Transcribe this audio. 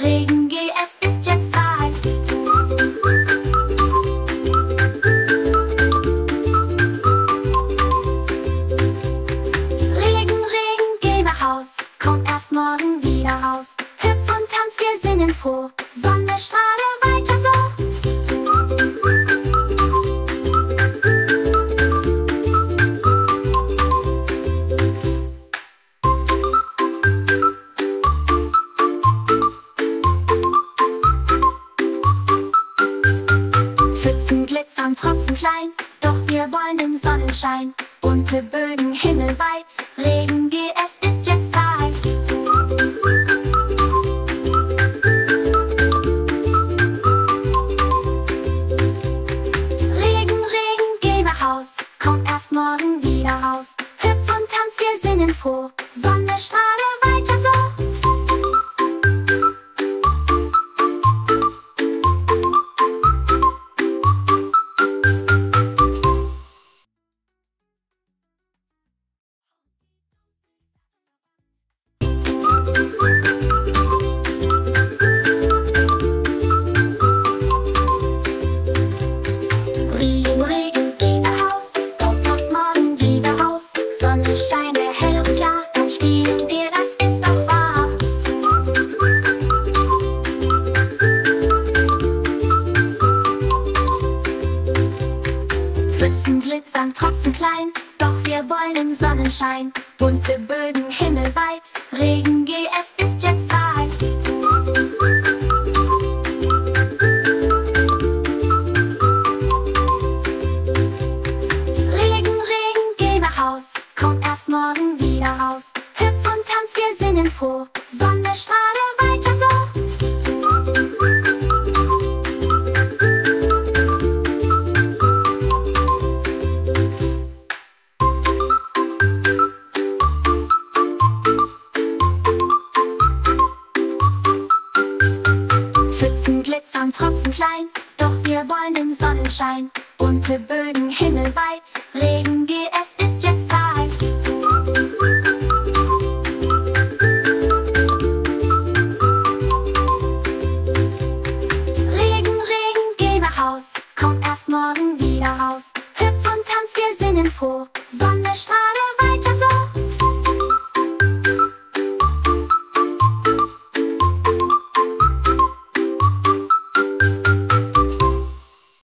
Regen, geh, es ist jetzt Zeit. Regen, Regen, geh nach Haus, komm erst morgen wieder raus. Hüpf und tanz, wir sinnen froh, Sonne strahle weiter so. Pfützen glitzern, Tropfen klein, doch wir wollen den Sonnenschein. Bunte Bögen himmelweit, Regen, geh, es ist jetzt Zeit. Regen, Regen, geh nach Haus, komm erst morgen wieder raus. Hüpf und tanz, wir sinnen froh, Sonne strahle weiter so. Regen, Regen, geh nach Haus, komm erst morgen wieder raus. Sonne scheine hell und klar, dann spielen wir, das ist doch wahr. Pfützen glitzern, Tropfen klein, doch wir wollen den Sonnenschein. Bunte Bögen himmelweit, Regen, geh, es ist jetzt Zeit. Regen, Regen, geh nach Haus, komm erst morgen wieder raus. Hüpf und tanz, wir sinnen froh, Sonne strahle weiter so. Pfützen glitzern, Tropfen klein, doch wir wollen den Sonnenschein. Bunte Bögen himmelweit, Regen, geh, es ist jetzt Zeit. Regen, Regen, geh nach Haus, komm erst morgen wieder raus. Hüpf und tanz, wir sinnen froh, Sonne strahle weiter.